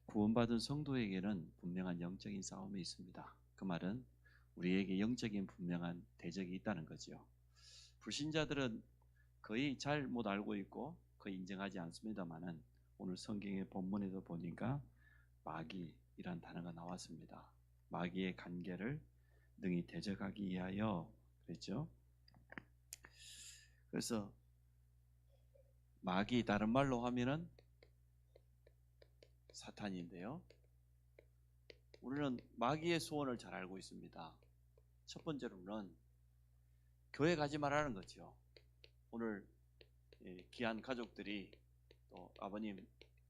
구원받은 성도에게는 분명한 영적인 싸움이 있습니다. 그 말은 우리에게 영적인 분명한 대적이 있다는 거죠. 불신자들은 거의 잘 못 알고 있고 거의 인정하지 않습니다만은 오늘 성경의 본문에도 보니까 마귀이란 단어가 나왔습니다. 마귀의 관계를 능히 대적하기 위하여 그랬죠. 그래서 마귀 다른 말로 하면은 사탄인데요. 우리는 마귀의 소원을 잘 알고 있습니다. 첫 번째로는 교회 가지 말라는 거죠. 오늘 귀한 가족들이 또 아버님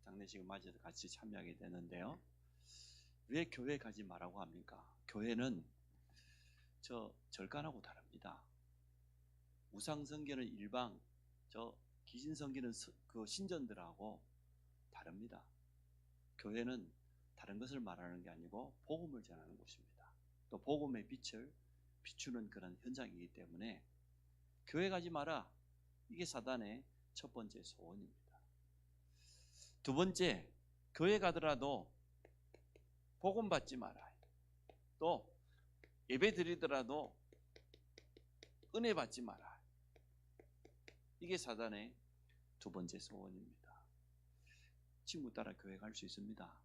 장례식을 맞이해서 같이 참여하게 되는데요. 왜 교회 가지 말라고 합니까? 교회는 저 절간하고 다릅니다. 우상 성기는 일방, 저 귀신 성기는 그 신전들하고 다릅니다. 교회는 다른 것을 말하는 게 아니고 복음을 전하는 곳입니다. 또 복음의 빛을 비추는 그런 현장이기 때문에 교회 가지 마라. 이게 사단의 첫 번째 소원입니다. 두 번째, 교회 가더라도 복음 받지 마라. 또 예배 드리더라도 은혜 받지 마라. 이게 사단의 두 번째 소원입니다. 친구 따라 교회 갈 수 있습니다.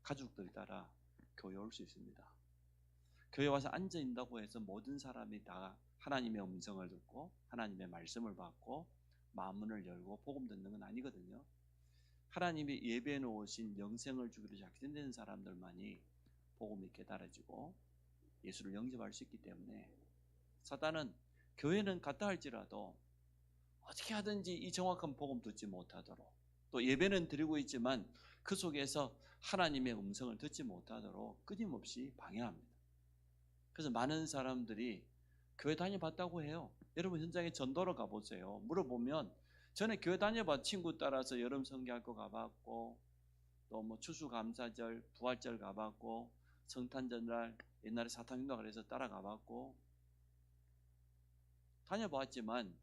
가족들 따라 교회 올 수 있습니다. 교회 와서 앉아 있다고 해서 모든 사람이 다 하나님의 음성을 듣고 하나님의 말씀을 받고 마음문을 열고 복음 듣는 건 아니거든요. 하나님이 예배해 놓으신 영생을 주기로 작정된 사람들만이 복음이 깨달아지고 예수를 영접할 수 있기 때문에 사단은 교회는 갔다 할지라도 어떻게 하든지 이 정확한 복음 듣지 못하도록 또 예배는 드리고 있지만 그 속에서 하나님의 음성을 듣지 못하도록 끊임없이 방해합니다. 그래서 많은 사람들이 교회 다녀봤다고 해요. 여러분 현장에 전도로 가보세요. 물어보면 전에 교회 다녀봐 친구 따라서 여름 성경학교 가봤고 또 뭐 추수감사절, 부활절 가봤고 성탄절날 옛날에 사탕인가 그래서 따라가봤고 다녀봤지만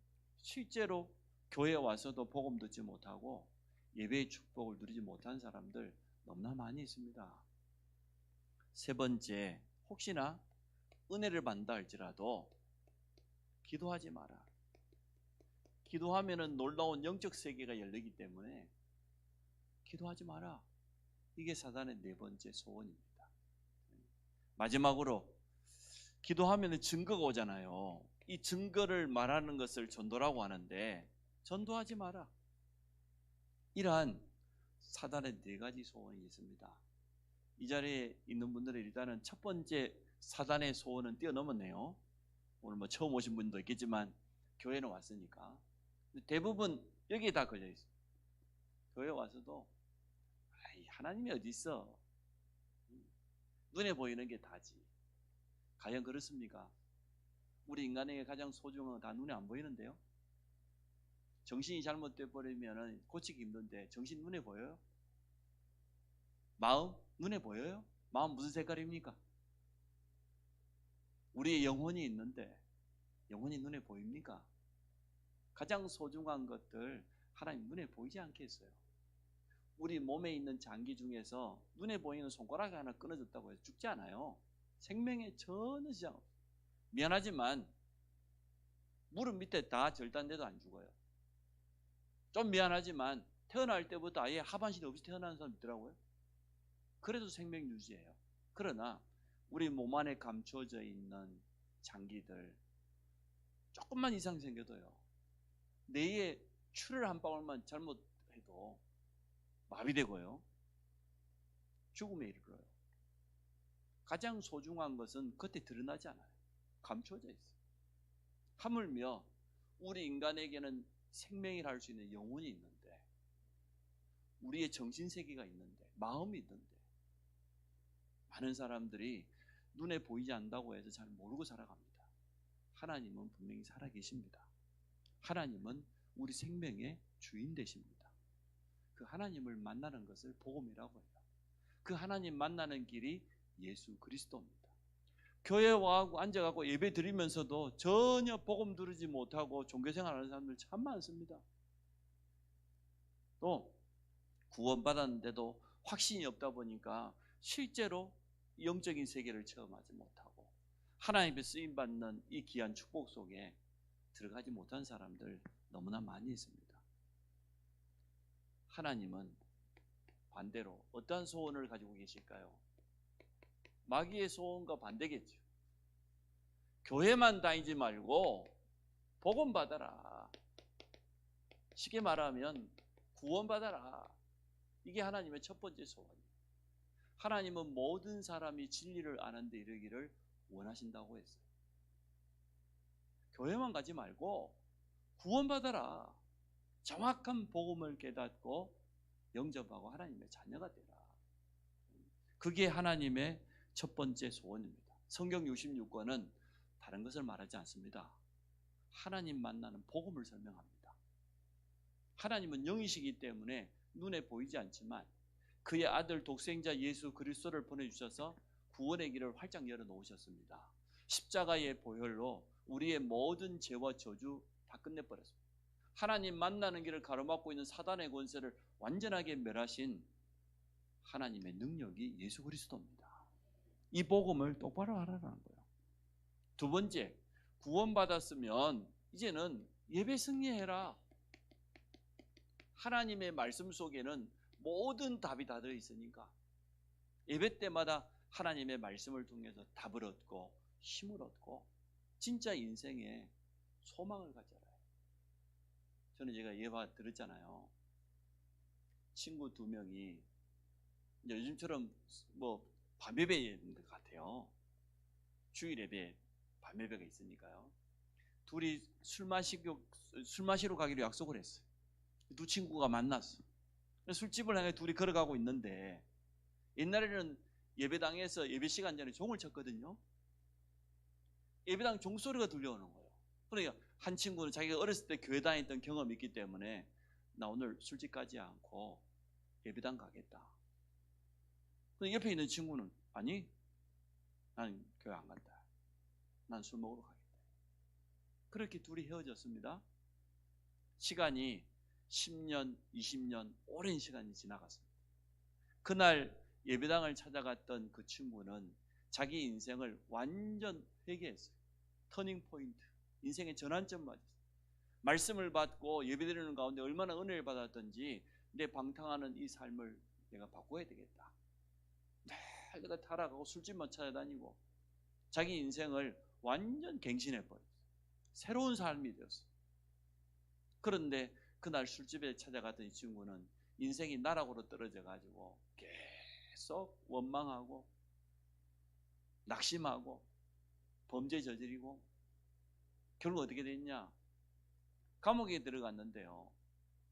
실제로 교회에 와서도 복음 듣지 못하고 예배의 축복을 누리지 못한 사람들 너무나 많이 있습니다. 세 번째, 혹시나 은혜를 받는다 할지라도 기도하지 마라. 기도하면은 놀라운 영적 세계가 열리기 때문에 기도하지 마라. 이게 사단의 네 번째 소원입니다. 마지막으로 기도하면은 증거가 오잖아요. 이 증거를 말하는 것을 전도라고 하는데 전도하지 마라. 이러한 사단의 네 가지 소원이 있습니다. 이 자리에 있는 분들은 일단은 첫 번째 사단의 소원은 뛰어넘었네요. 오늘 뭐 처음 오신 분도 있겠지만 교회는 왔으니까 대부분 여기에 다 걸려 있어요. 교회 와서도 하나님이 어디 있어? 눈에 보이는 게 다지. 과연 그렇습니까? 우리 인간에게 가장 소중한 건 다 눈에 안 보이는데요. 정신이 잘못돼 버리면 고치기 힘든데 정신 눈에 보여요? 마음 눈에 보여요? 마음 무슨 색깔입니까? 우리의 영혼이 있는데 영혼이 눈에 보입니까? 가장 소중한 것들 하나님 눈에 보이지 않겠어요? 우리 몸에 있는 장기 중에서 눈에 보이는 손가락이 하나 끊어졌다고 해서 죽지 않아요. 생명에 전혀 지장 없어요. 미안하지만 무릎 밑에 다 절단돼도 안 죽어요. 좀 미안하지만 태어날 때부터 아예 하반신이 없이 태어나는 사람 있더라고요. 그래도 생명 유지해요. 그러나 우리 몸 안에 감춰져 있는 장기들 조금만 이상 생겨도요. 뇌에 추를 한 방울만 잘못해도 마비되고요. 죽음에 이르러요. 가장 소중한 것은 겉에 드러나지 않아요. 감춰져 있어요. 하물며 우리 인간에게는 생명이라 할 수 있는 영혼이 있는데 우리의 정신세계가 있는데 마음이 있는데 많은 사람들이 눈에 보이지 않는다고 해서 잘 모르고 살아갑니다. 하나님은 분명히 살아계십니다. 하나님은 우리 생명의 주인 되십니다. 그 하나님을 만나는 것을 복음이라고 해요. 그 하나님 만나는 길이 예수 그리스도입니다. 교회 와서 앉아갖고 예배 드리면서도 전혀 복음 들으지 못하고 종교생활하는 사람들 참 많습니다. 또 구원받았는데도 확신이 없다 보니까 실제로 영적인 세계를 체험하지 못하고 하나님의 쓰임받는 이 귀한 축복 속에 들어가지 못한 사람들 너무나 많이 있습니다. 하나님은 반대로 어떠한 소원을 가지고 계실까요? 마귀의 소원과 반대겠죠. 교회만 다니지 말고 복음 받아라. 쉽게 말하면 구원 받아라. 이게 하나님의 첫 번째 소원이에요. 하나님은 모든 사람이 진리를 아는 데 이르기를 원하신다고 했어요. 교회만 가지 말고 구원 받아라. 정확한 복음을 깨닫고 영접하고 하나님의 자녀가 되라. 그게 하나님의 첫 번째 소원입니다. 성경 66권은 다른 것을 말하지 않습니다. 하나님 만나는 복음을 설명합니다. 하나님은 영이시기 때문에 눈에 보이지 않지만 그의 아들 독생자 예수 그리스도를 보내주셔서 구원의 길을 활짝 열어놓으셨습니다. 십자가의 보혈로 우리의 모든 죄와 저주 다 끝내버렸습니다. 하나님 만나는 길을 가로막고 있는 사단의 권세를 완전하게 멸하신 하나님의 능력이 예수 그리스도입니다. 이 복음을 똑바로 알아라는 거예요. 두 번째, 구원받았으면 이제는 예배 승리해라. 하나님의 말씀 속에는 모든 답이 다 들어있으니까 예배 때마다 하나님의 말씀을 통해서 답을 얻고 힘을 얻고 진짜 인생에 소망을 가져라. 저는 제가 예화 들었잖아요. 친구 2명이 이제 요즘처럼 뭐 밤예배 있는 것 같아요. 주일 예배 밤예배가 있으니까요. 둘이 술 마시러 가기로 약속을 했어요. 두 친구가 만났어. 술집을 향해 둘이 걸어가고 있는데 옛날에는 예배당에서 예배 시간 전에 종을 쳤거든요. 예배당 종소리가 들려오는 거예요. 그러니까 한 친구는 자기가 어렸을 때 교회 다녔던 경험이 있기 때문에 나 오늘 술집 가지 않고 예배당 가겠다. 근데 옆에 있는 친구는 아니 난 교회 안 간다. 난 술 먹으러 가겠다. 그렇게 둘이 헤어졌습니다. 시간이 10년, 20년 오랜 시간이 지나갔습니다. 그날 예배당을 찾아갔던 그 친구는 자기 인생을 완전 회개했어요. 터닝 포인트, 인생의 전환점 맞았어요. 말씀을 받고 예배드리는 가운데 얼마나 은혜를 받았던지 내 방탕하는 이 삶을 내가 바꿔야 되겠다. 내가 타락하고 술집만 찾아다니고 자기 인생을 완전 갱신해버렸어요. 새로운 삶이 되었어요. 그런데 그날 술집에 찾아갔던 이 친구는 인생이 나락으로 떨어져가지고 계속 원망하고 낙심하고 범죄 저지르고 결국 어떻게 됐냐? 감옥에 들어갔는데요.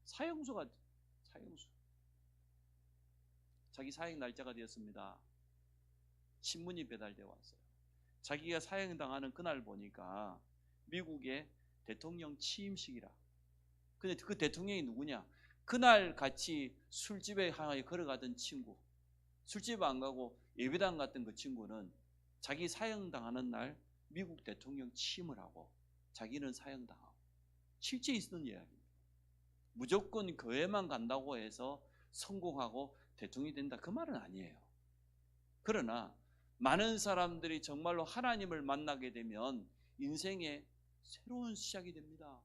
사형수 자기 사형 날짜가 되었습니다. 신문이 배달되어 왔어요. 자기가 사형당하는 그날 보니까 미국의 대통령 취임식이라. 근데 그 대통령이 누구냐? 그날 같이 술집에 향하여 걸어가던 친구, 술집 안 가고 예배당 갔던 그 친구는 자기 사형당하는 날 미국 대통령 취임을 하고 자기는 사형당하고 실제 있는 이야기입니다. 무조건 교회만 간다고 해서 성공하고 대통령이 된다 그 말은 아니에요. 그러나 많은 사람들이 정말로 하나님을 만나게 되면 인생의 새로운 시작이 됩니다.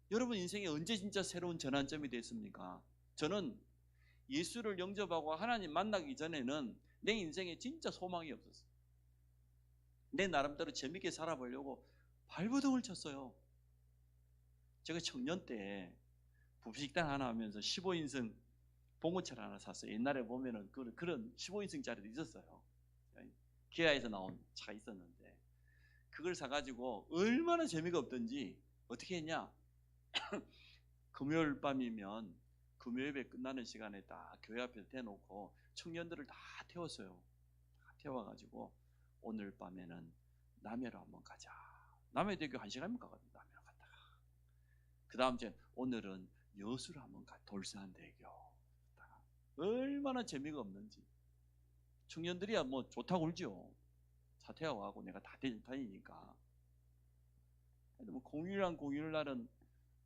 여러분 인생에 언제 진짜 새로운 전환점이 됐습니까? 저는 예수를 영접하고 하나님 만나기 전에는 내 인생에 진짜 소망이 없었어요. 내 나름대로 재밌게 살아보려고 발버둥을 쳤어요. 제가 청년 때 부식당 하나 하면서 15인승 봉고차를 하나 샀어요. 옛날에 보면은 그런 15인승짜리도 있었어요. 기아에서 나온 차가 있었는데 그걸 사가지고 얼마나 재미가 없던지 어떻게 했냐? 금요일 밤이면 금요예배 끝나는 시간에 딱 교회 앞에 대놓고 청년들을 다 태웠어요. 다 태워가지고 오늘 밤에는 남해로 한번 가자. 남해대교 1시간이면 가거든요. 남해로 갔다가 그 다음 주에 오늘은 여수로 한번 가. 돌산대교 얼마나 재미가 없는지. 청년들이야 뭐 좋다고 울죠. 차 태워가고 내가 다 다니니까. 뭐 공휴일날은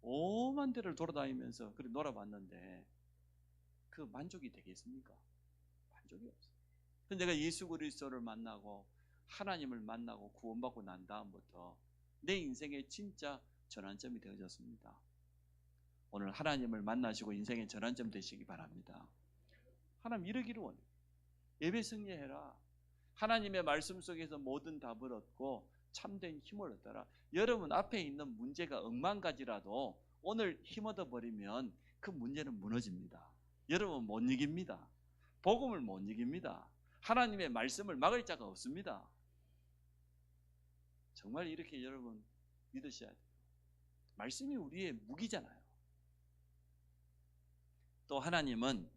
오만 대를 돌아다니면서 그렇게 놀아봤는데 그 만족이 되겠습니까? 만족이 없어요. 그래서 내가 예수 그리스도를 만나고 하나님을 만나고 구원받고 난 다음부터 내 인생의 진짜 전환점이 되어졌습니다. 오늘 하나님을 만나시고 인생의 전환점 되시기 바랍니다. 하나님 이러기를 원해요. 예배 승리해라. 하나님의 말씀 속에서 모든 답을 얻고 참된 힘을 얻어라. 여러분 앞에 있는 문제가 억만가지라도 오늘 힘 얻어버리면 그 문제는 무너집니다. 여러분 못 이깁니다. 복음을 못 이깁니다. 하나님의 말씀을 막을 자가 없습니다. 정말 이렇게 여러분 믿으셔야 돼요. 말씀이 우리의 무기잖아요. 또 하나님은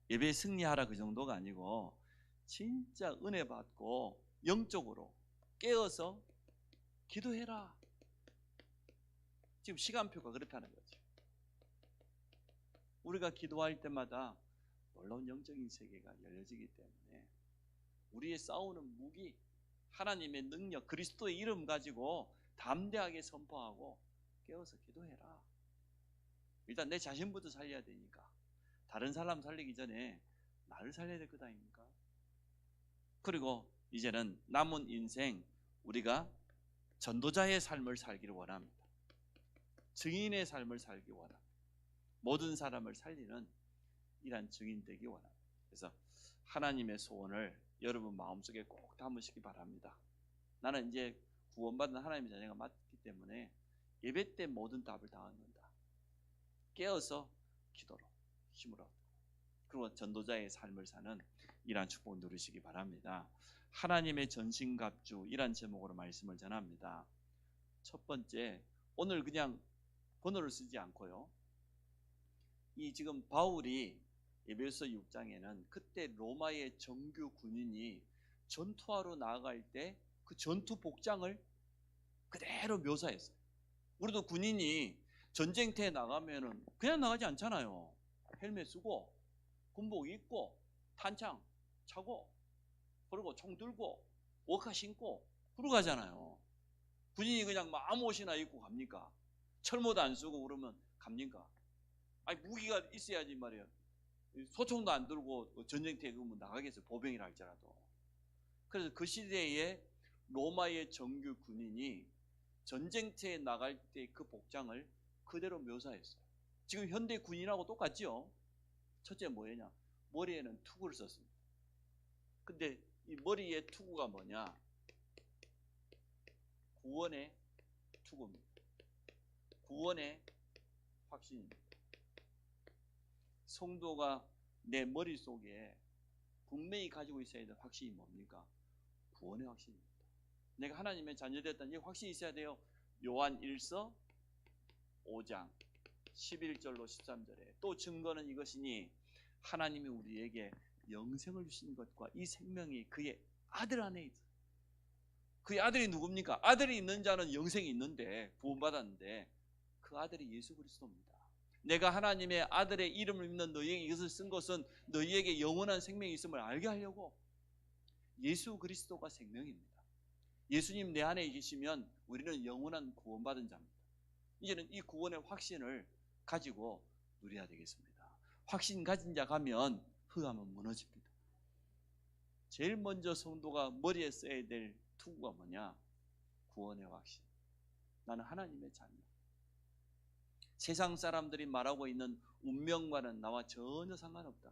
예배 승리하라 그 정도가 아니고 진짜 은혜 받고 영적으로 깨어서 기도해라. 지금 시간표가 그렇다는 거죠. 우리가 기도할 때마다 놀라운 영적인 세계가 열려지기 때문에 우리의 싸우는 무기, 하나님의 능력, 그리스도의 이름 가지고 담대하게 선포하고 깨어서 기도해라. 일단 내 자신부터 살려야 되니까 다른 사람 살리기 전에 나를 살려야 될 것 아닙니까? 그리고 이제는 남은 인생 우리가 전도자의 삶을 살기를 원합니다. 증인의 삶을 살기 원합니다. 모든 사람을 살리는 이러한 증인 되기 원합니다. 그래서 하나님의 소원을 여러분 마음속에 꼭 담으시기 바랍니다. 나는 이제 구원받은 하나님의 자녀가 맞기 때문에 예배 때 모든 답을 다 얻는다. 깨어서 기도로 힘을 얻고 그리고 전도자의 삶을 사는 이러한 축복을 누리시기 바랍니다. 하나님의 전신갑주 이란 제목으로 말씀을 전합니다. 첫 번째, 오늘 그냥 번호를 쓰지 않고요. 이 지금 바울이 에베소 6장에는 그때 로마의 정규 군인이 전투하러 나아갈 때 그 전투 복장을 그대로 묘사했어요. 우리도 군인이 전쟁터에 나가면은 그냥 나가지 않잖아요. 헬멧 쓰고 군복 입고 탄창 차고 그리고 총 들고 워카 신고 그러고 가잖아요. 군인이 그냥 아무 옷이나 입고 갑니까? 철모도 안 쓰고 그러면 갑니까? 아니 무기가 있어야지 말이에요. 소총도 안 들고 전쟁터에 그러면 나가겠어요. 보병이라 할지라도. 그래서 그 시대에 로마의 정규 군인이 전쟁터에 나갈 때 그 복장을 그대로 묘사했어요. 지금 현대 군인하고 똑같죠? 첫째 뭐냐? 머리에는 투구를 썼습니다. 근데 이 머리에 투구가 뭐냐? 구원의 투구입니다. 구원의 확신입니다. 성도가 내 머릿속에 분명히 가지고 있어야 될 확신이 뭡니까? 구원의 확신입니다. 내가 하나님의 자녀되었다는 이 확신이 있어야 돼요. 요한 1서 5장 11절로 13절에 또 증거는 이것이니 하나님이 우리에게 영생을 주신 것과 이 생명이 그의 아들 안에 있어요. 그의 아들이 누굽니까? 아들이 있는 자는 영생이 있는데 구원받았는데 그 아들이 예수 그리스도입니다. 내가 하나님의 아들의 이름을 믿는 너희에게 이것을 쓴 것은 너희에게 영원한 생명이 있음을 알게 하려고. 예수 그리스도가 생명입니다. 예수님 내 안에 계시면 우리는 영원한 구원받은 자입니다. 이제는 이 구원의 확신을 가지고 누려야 되겠습니다. 확신 가진 자 가면 흑암은 무너집니다. 제일 먼저 성도가 머리에 써야 될 투구가 뭐냐? 구원의 확신. 나는 하나님의 자녀. 세상 사람들이 말하고 있는 운명과는 나와 전혀 상관없다.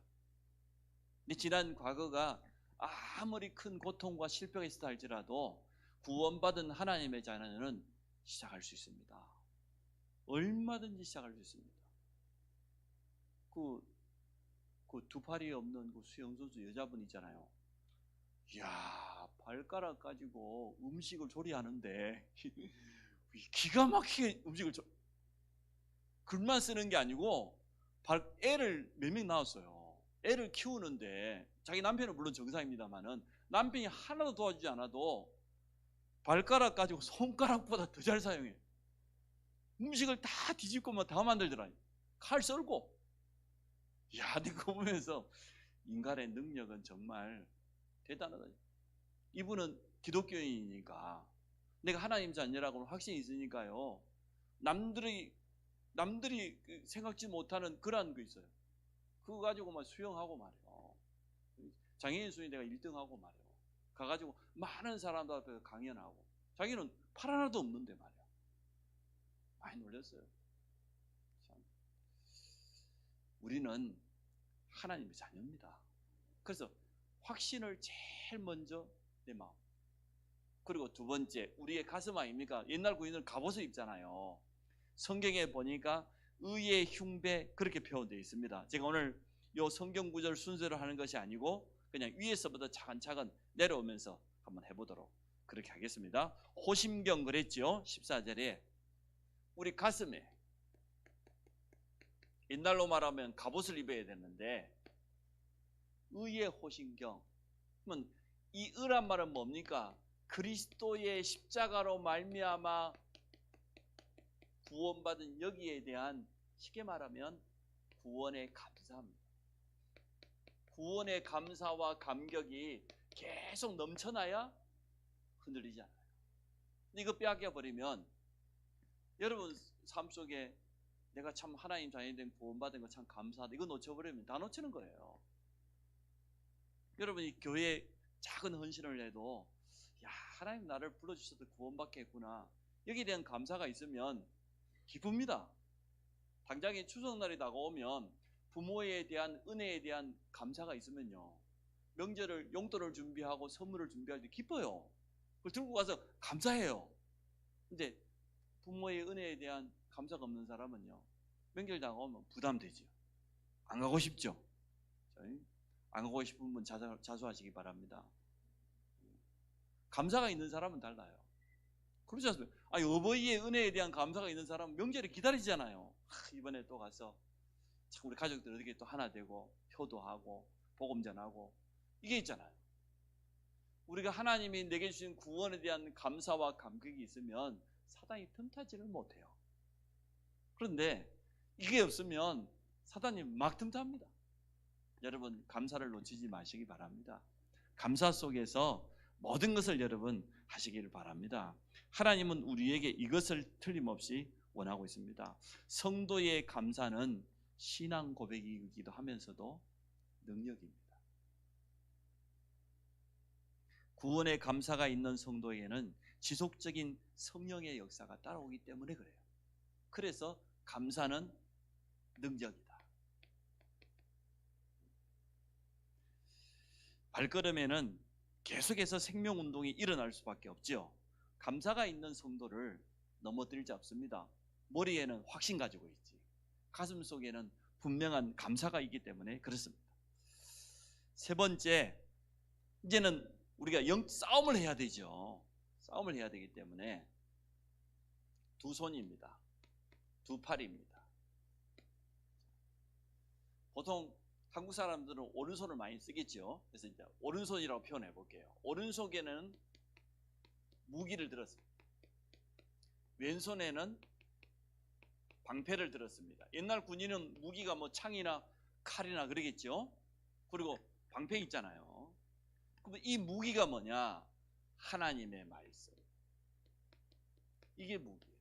내 지난 과거가 아무리 큰 고통과 실패가 있었다 할지라도 구원받은 하나님의 자녀는 시작할 수 있습니다. 얼마든지 시작할 수 있습니다. 그 두 팔이 없는 그 수영선수 여자분 있잖아요. 이야, 발가락 가지고 음식을 조리하는데 기가 막히게 음식을 글만 쓰는 게 아니고 애를 몇 명 낳았어요. 애를 키우는데 자기 남편은 물론 정상입니다만은 남편이 하나도 도와주지 않아도 발가락 가지고 손가락보다 더 잘 사용해. 음식을 다 뒤집고만 다 만들더라. 칼 썰고. 야, 그거 보면서 인간의 능력은 정말 대단하다. 이분은 기독교인이니까 내가 하나님 자녀라고 확신이 있으니까요. 남들이 생각지 못하는 그러한 거 있어요. 그거 가지고 막 수영하고 말이에요. 장애인 수련 내가 1등하고 말이에요. 가가지고 많은 사람들 앞에서 강연하고 자기는 팔 하나도 없는데 말이야. 많이 놀랐어요. 참. 우리는 하나님의 자녀입니다. 그래서 확신을 제일 먼저 내 마음. 그리고 두 번째, 우리의 가슴 아닙니까? 옛날 구인은 갑옷을 입잖아요. 성경에 보니까 의의 흉배 그렇게 표현되어 있습니다. 제가 오늘 이 성경 구절 순서로 하는 것이 아니고 그냥 위에서부터 차근차근 내려오면서 한번 해보도록 그렇게 하겠습니다. 호심경 그랬죠? 14절에 우리 가슴에 옛날로 말하면 갑옷을 입어야 되는데 의의 호심경. 그러면 이 의란 말은 뭡니까? 그리스도의 십자가로 말미암아 구원받은 여기에 대한 쉽게 말하면 구원의 감사입니다. 구원의 감사와 감격이 계속 넘쳐나야 흔들리지 않아요. 이거 빼앗겨버리면 여러분 삶 속에 내가 참 하나님 자녀된 구원받은 거 참 감사하다 이거 놓쳐버리면 다 놓치는 거예요. 여러분이 교회에 작은 헌신을 해도 야 하나님 나를 불러주셔서 구원받게 했구나 여기에 대한 감사가 있으면 기쁩니다. 당장에 추석날이 다가오면 부모에 대한 은혜에 대한 감사가 있으면요 명절을 용돈을 준비하고 선물을 준비할 때 기뻐요. 그걸 들고 가서 감사해요. 근데 부모의 은혜에 대한 감사가 없는 사람은요 명절 다가오면 부담되죠. 안 가고 싶죠. 안 가고 싶은 분 자수하시기 바랍니다. 감사가 있는 사람은 달라요. 그렇지 않습니까? 아니, 어버이의 은혜에 대한 감사가 있는 사람은 명절에 기다리잖아요. 이번에 또 가서 참 우리 가족들 어떻게 또 하나 되고 효도하고 복음 전하고 이게 있잖아요. 우리가 하나님이 내게 주신 구원에 대한 감사와 감격이 있으면 사단이 틈타지를 못해요. 그런데 이게 없으면 사단이 막 틈탑니다. 여러분 감사를 놓치지 마시기 바랍니다. 감사 속에서 모든 것을 여러분 하시기를 바랍니다. 하나님은 우리에게 이것을 틀림없이 원하고 있습니다. 성도의 감사는 신앙 고백이기도 하면서도 능력입니다. 구원의 감사가 있는 성도에게는 지속적인 성령의 역사가 따라오기 때문에 그래요. 그래서 감사는 능력이다. 발걸음에는 계속해서 생명운동이 일어날 수밖에 없죠. 감사가 있는 성도를 넘어뜨리지 않습니다. 머리에는 확신 가지고 있지. 가슴 속에는 분명한 감사가 있기 때문에 그렇습니다. 세 번째, 이제는 우리가 싸움을 해야 되죠. 싸움을 해야 되기 때문에 두 손입니다. 두 팔입니다. 보통 한국 사람들은 오른손을 많이 쓰겠죠. 그래서 이제 오른손이라고 표현해 볼게요. 오른손에는 무기를 들었습니다. 왼손에는 방패를 들었습니다. 옛날 군인은 무기가 뭐 창이나 칼이나 그러겠죠. 그리고 방패 있잖아요. 그럼 이 무기가 뭐냐? 하나님의 말씀. 이게 무기예요.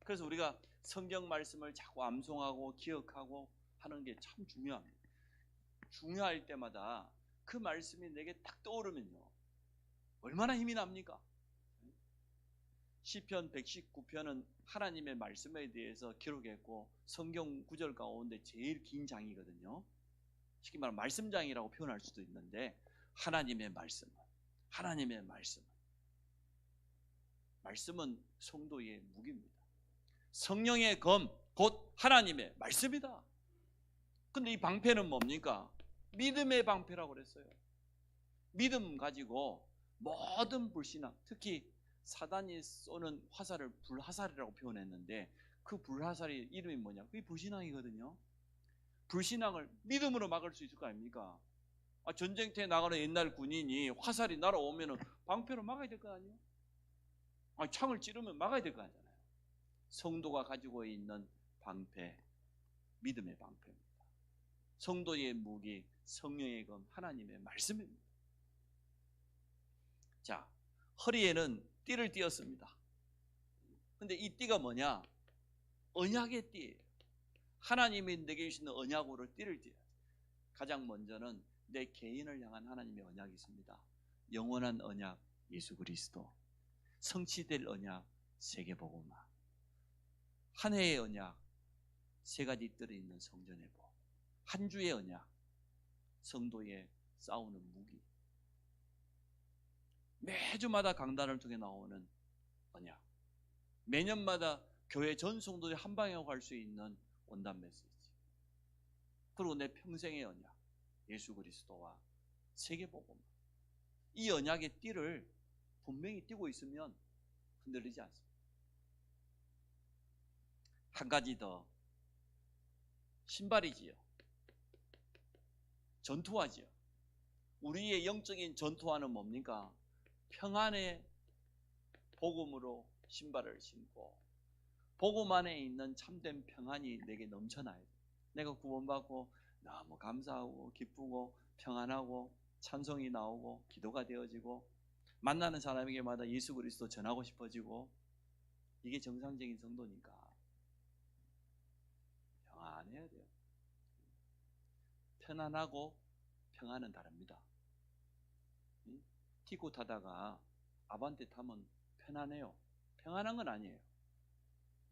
그래서 우리가 성경 말씀을 자꾸 암송하고 기억하고 하는 게 참 중요합니다. 중요할 때마다 그 말씀이 내게 딱 떠오르면요 얼마나 힘이 납니까? 시편 119편은 하나님의 말씀에 대해서 기록했고 성경 구절 가운데 제일 긴 장이거든요. 쉽게 말하면 말씀장이라고 표현할 수도 있는데 하나님의 말씀은 성도의 무기입니다. 성령의 검 곧 하나님의 말씀이다. 근데 이 방패는 뭡니까? 믿음의 방패라고 그랬어요. 믿음 가지고 모든 불신앙, 특히 사단이 쏘는 화살을 불화살이라고 표현했는데 그 불화살의 이름이 뭐냐? 그게 불신앙이거든요. 불신앙을 믿음으로 막을 수 있을 거 아닙니까? 전쟁터에 나가는 옛날 군인이 화살이 날아오면 방패로 막아야 될 거 아니에요? 창을 찌르면 막아야 될 거 아니잖아요. 성도가 가지고 있는 방패, 믿음의 방패입니다. 성도의 무기, 성령의 검, 하나님의 말씀입니다. 자, 허리에는 띠를 띠었습니다. 근데 이 띠가 뭐냐? 언약의 띠예요. 하나님이 내게 주시는 언약으로 띠를 띠어야 돼. 가장 먼저는 내 개인을 향한 하나님의 언약이 있습니다. 영원한 언약 예수 그리스도, 성취될 언약 세계복음화, 한 해의 언약 세 가지 뜰에 있는 성전의 복, 한 주의 언약 성도의 싸우는 무기, 매주마다 강단을 통해 나오는 언약, 매년마다 교회 전 성도들이 한 방향으로 갈 수 있는 원단 메시지, 그리고 내 평생의 언약 예수 그리스도와 세계복음. 이 언약의 띠를 분명히 띠고 있으면 흔들리지 않습니다. 한 가지 더, 신발이지요. 전투화지요. 우리의 영적인 전투화는 뭡니까? 평안의 복음으로 신발을 신고 복음 안에 있는 참된 평안이 내게 넘쳐나야 돼. 내가 구원받고 너무 감사하고 기쁘고 평안하고 찬송이 나오고 기도가 되어지고 만나는 사람에게마다 예수 그리스도 전하고 싶어지고, 이게 정상적인 성도니까 평안해야 돼요. 편안하고 평안은 다릅니다. 티코 타다가 아반떼 타면 편안해요. 평안한 건 아니에요.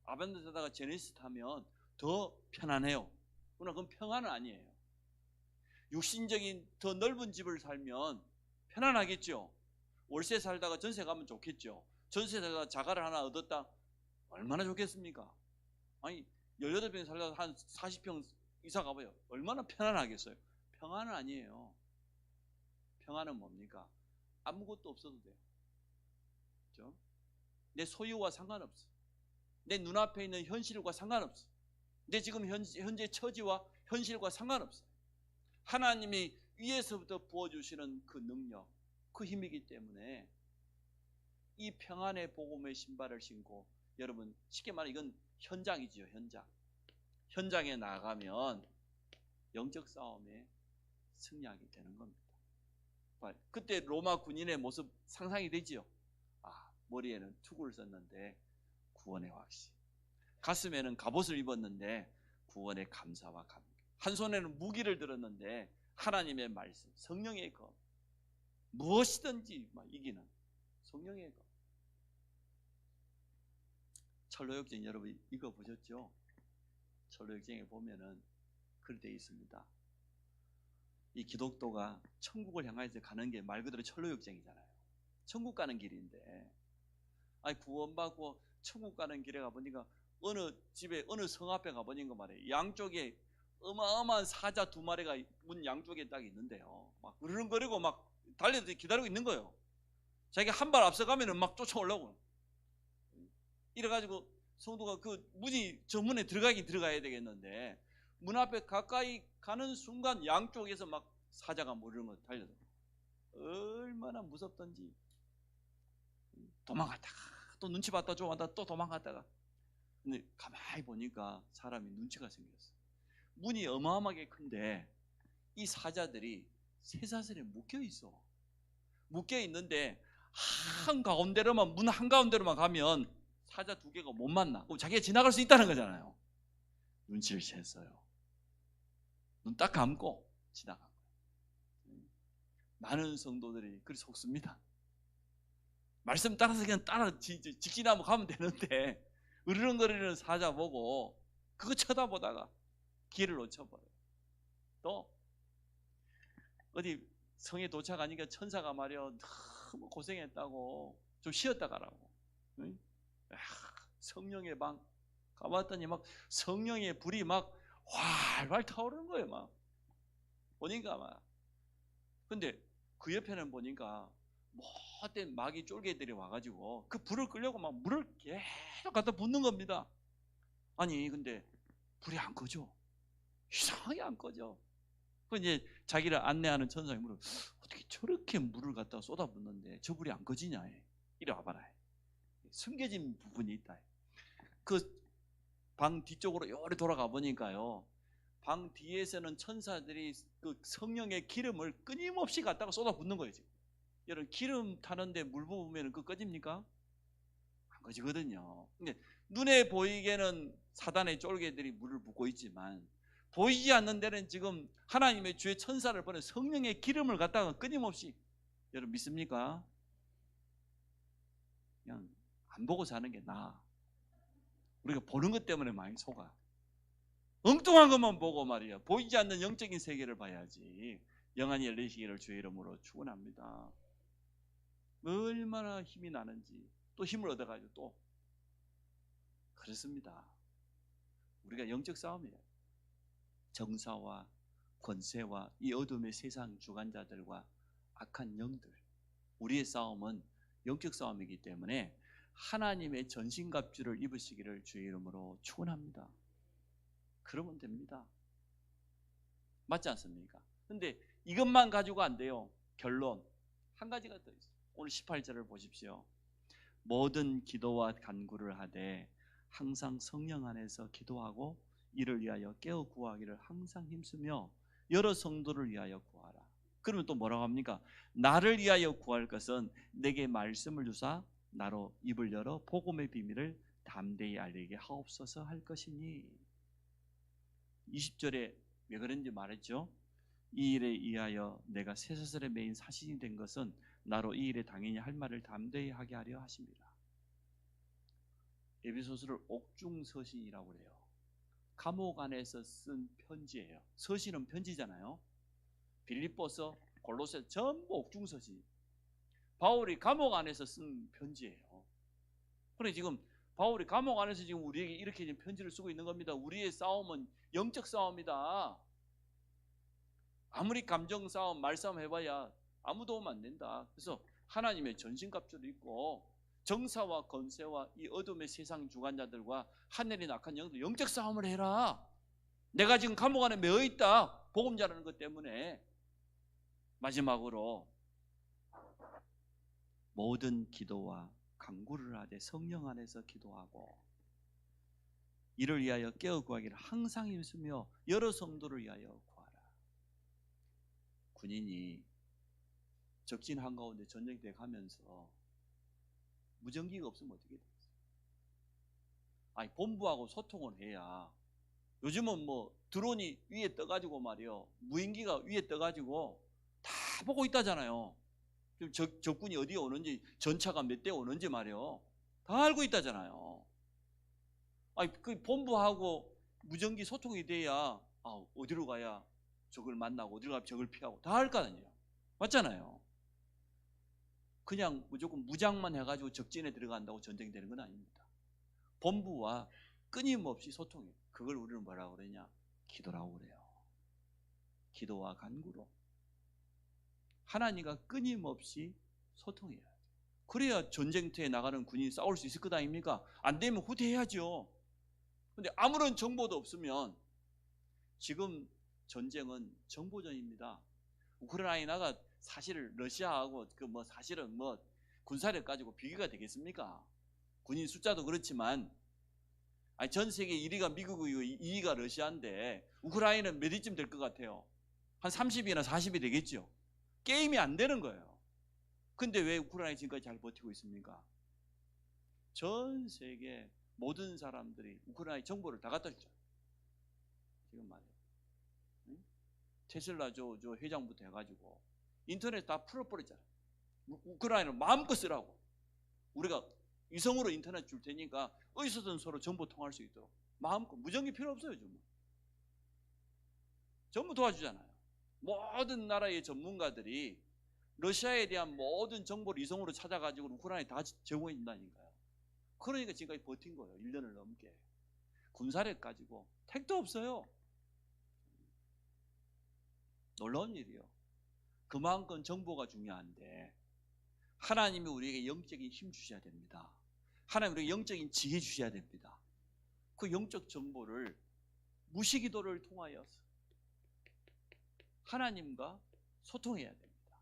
아반떼 타다가 제네시스 타면 더 편안해요. 그러나 그건 평안은 아니에요. 육신적인 더 넓은 집을 살면 편안하겠죠. 월세 살다가 전세 가면 좋겠죠. 전세 살다가 자가를 하나 얻었다 얼마나 좋겠습니까? 아니 18평 살다가 한 40평 이사 가봐요. 얼마나 편안하겠어요. 평안은 아니에요. 평안은 뭡니까? 아무것도 없어도 돼요. 그렇죠? 내 소유와 상관없어. 내 눈앞에 있는 현실과 상관없어. 내 지금 현재 처지와 현실과 상관없어. 하나님이 위에서부터 부어주시는 그 능력, 그 힘이기 때문에 이 평안의 복음의 신발을 신고, 여러분 쉽게 말해 이건 현장이지요. 현장에 나가면 영적 싸움에 승리하게 되는 겁니다. 그때 로마 군인의 모습 상상이 되지요. 머리에는 투구를 썼는데 구원의 확신, 가슴에는 갑옷을 입었는데 구원의 감사와 감격, 한 손에는 무기를 들었는데 하나님의 말씀, 성령의 검, 무엇이든지 이기는 성령의 검. 철로역정 여러분 읽어보셨죠? 철로역정에 보면은 그렇게 되어 있습니다. 이 기독도가 천국을 향해서 가는 게 말 그대로 철로역정이잖아요. 천국 가는 길인데, 구원받고 천국 가는 길에 가보니까 어느 집에 어느 성 앞에 가보니까 말이에요, 양쪽에 어마어마한 사자 2마리가 문 양쪽에 딱 있는데요, 막 으르렁거리고 막 달려서 기다리고 있는 거예요. 자기가 한 발 앞서가면은 막 쫓아오려고. 이래가지고 성도가 그 문이 저 문에 들어가야 되겠는데, 문 앞에 가까이 가는 순간 양쪽에서 막 사자가 으르렁 달려서 얼마나 무섭던지. 도망갔다가 또 눈치 봤다 쫓아왔다 또 도망갔다가. 근데 가만히 보니까 사람이 눈치가 생겼어. 문이 어마어마하게 큰데 이 사자들이 쇠사슬에 묶여 있어. 묶여 있는데 한가운데로만, 문 한가운데로만 가면 사자 2개가 못 만나. 그럼 자기가 지나갈 수 있다는 거잖아요. 눈치를 챘어요. 눈 딱 감고 지나간 거예요. 많은 성도들이 그리 속습니다. 말씀 따라서 그냥 직진하면 가면 되는데 으르렁거리는 사자 보고 그거 쳐다보다가 길을 놓쳐버려요. 또 어디 성에 도착하니까 천사가 말이야, 너무 고생했다고 좀 쉬었다 가라고. 성령의 방 가봤더니 막 성령의 불이 막 활활 타오르는 거예요. 막 보니까 막. 근데 그 옆에는 보니까 못된 마귀 쫄개들이 와가지고 그 불을 끌려고 막 물을 계속 갖다 붓는 겁니다. 아니 근데 불이 안 꺼져. 이상하게 안 꺼져. 그 이제 자기를 안내하는 천사가 물어, 어떻게 저렇게 물을 갖다 쏟아붓는데 저 불이 안 꺼지냐. 이리 와봐라. 숨겨진 부분이 있다. 그 방 뒤쪽으로 요리 돌아가 보니까요, 방 뒤에서는 천사들이 그 성령의 기름을 끊임없이 갖다가 쏟아붓는 거예요. 지금 여러분 기름 타는데 물 부으면 그거 꺼집니까? 안 꺼지거든요. 근데 눈에 보이게는 사단의 쫄개들이 물을 붓고 있지만 보이지 않는 데는 지금 하나님의 주의 천사를 보내 성령의 기름을 갖다가 끊임없이, 여러분 믿습니까? 그냥 안 보고 사는 게 나아. 우리가 보는 것 때문에 많이 속아. 엉뚱한 것만 보고 말이야. 보이지 않는 영적인 세계를 봐야지. 영안이 열리시기를 주의 이름으로 축원합니다. 얼마나 힘이 나는지, 또 힘을 얻어가지고 또 그렇습니다. 우리가 영적 싸움이에요. 정사와 권세와 이 어둠의 세상 주관자들과 악한 영들, 우리의 싸움은 영적 싸움이기 때문에 하나님의 전신갑주를 입으시기를 주의 이름으로 축원합니다. 그러면 됩니다. 맞지 않습니까? 근데 이것만 가지고 안 돼요. 결론 한 가지가 더 있어요. 오늘 18절을 보십시오. 모든 기도와 간구를 하되 항상 성령 안에서 기도하고 이를 위하여 깨어 구하기를 항상 힘쓰며 여러 성도를 위하여 구하라. 그러면 또 뭐라고 합니까? 나를 위하여 구할 것은 내게 말씀을 주사 나로 입을 열어 복음의 비밀을 담대히 알리게 하옵소서 할 것이니. 20절에 왜 그런지 말했죠. 이 일에 의하여 내가 쇠사슬에 매인 사신이 된 것은 나로 이 일에 당연히 할 말을 담대히 하게 하려 하십니다. 에베소서를 옥중서신이라고 그래요. 감옥 안에서 쓴 편지예요. 서신은 편지잖아요. 빌립보서, 골로새 전부 옥중서신. 바울이 감옥 안에서 쓴 편지예요. 그래 지금 바울이 감옥 안에서 지금 우리에게 이렇게 지금 편지를 쓰고 있는 겁니다. 우리의 싸움은 영적 싸움이다. 아무리 감정 싸움, 말싸움 해봐야 아무 도움 안 된다. 그래서 하나님의 전신갑주를 입고 정사와 권세와 이 어둠의 세상 주관자들과 하늘의 악한 영들 영적 싸움을 해라. 내가 지금 감옥 안에 매여 있다. 복음 전하는 것 때문에. 마지막으로 모든 기도와 간구를 하되 성령 안에서 기도하고 이를 위하여 깨어 구하기를 항상 힘쓰며 여러 성도를 위하여 구하라. 군인이 적진 한가운데 전쟁터에 가면서 무전기가 없으면 어떻게 돼요? 아니 본부하고 소통을 해야. 요즘은 뭐 드론이 위에 떠가지고 말이요, 무인기가 위에 떠가지고 다 보고 있다잖아요. 적군이 어디에 오는지, 전차가 몇 대 오는지 말이요, 다 알고 있다잖아요. 아니 그 본부하고 무전기 소통이 돼야 어디로 가야 적을 만나고 어디로 가야 적을 피하고 다 할 거 아니에요. 맞잖아요. 그냥 무조건 무장만 해가지고 적진에 들어간다고 전쟁이 되는 건 아닙니다. 본부와 끊임없이 소통해요. 그걸 우리는 뭐라고 그러냐? 기도라고 그래요. 기도와 간구로 하나님과 끊임없이 소통해야 돼요. 그래야 전쟁터에 나가는 군인이 싸울 수 있을 것 아닙니까? 안 되면 후퇴해야죠. 근데 아무런 정보도 없으면, 지금 전쟁은 정보전입니다. 우크라이나가 사실 러시아하고 사실은 군사력 가지고 비교가 되겠습니까? 군인 숫자도 그렇지만, 전 세계 1위가 미국이고 2위가 러시아인데 우크라이나는 몇 위쯤 될 것 같아요? 한 30위나 40위 되겠죠. 게임이 안 되는 거예요. 근데 왜 우크라이나 지금까지 잘 버티고 있습니까? 전 세계 모든 사람들이 우크라이나 정보를 다 갖다 주죠. 지금 말이에요. 테슬라 저 회장부터 해가지고 인터넷 다 풀어버렸잖아요. 우크라이나를 마음껏 쓰라고. 우리가 위성으로 인터넷 줄 테니까 어디서든 서로 정보 통할 수 있도록 마음껏. 무전기 필요 없어요. 전부 도와주잖아요. 모든 나라의 전문가들이 러시아에 대한 모든 정보를 위성으로 찾아가지고 우크라이나에 다 제공해 준다니까요. 그러니까 지금까지 버틴 거예요. 1년을 넘게. 군사력 가지고 택도 없어요. 놀라운 일이요. 그만큼 정보가 중요한데 하나님이 우리에게 영적인 힘 주셔야 됩니다. 하나님 우리에게 영적인 지혜 주셔야 됩니다. 그 영적 정보를 무시기도를 통하여 하나님과 소통해야 됩니다.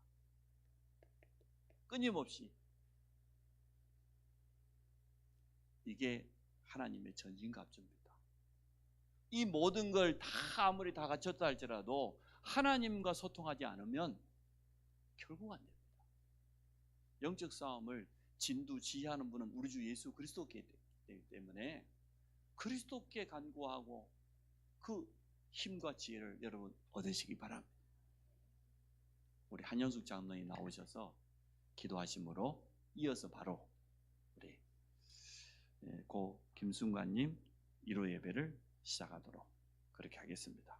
끊임없이. 이게 하나님의 전신갑주입니다. 이 모든 걸 다 아무리 다 갖췄다 할지라도 하나님과 소통하지 않으면 결국 안 됩니다. 영적 싸움을 진두지휘하는 분은 우리 주 예수 그리스도께 되기 때문에 그리스도께 간구하고 그 힘과 지혜를 여러분 얻으시기 바랍니다. 우리 한영숙 장로님 나오셔서 기도하심으로 이어서 바로 우리 고 김순관님 1호 예배를 시작하도록 그렇게 하겠습니다.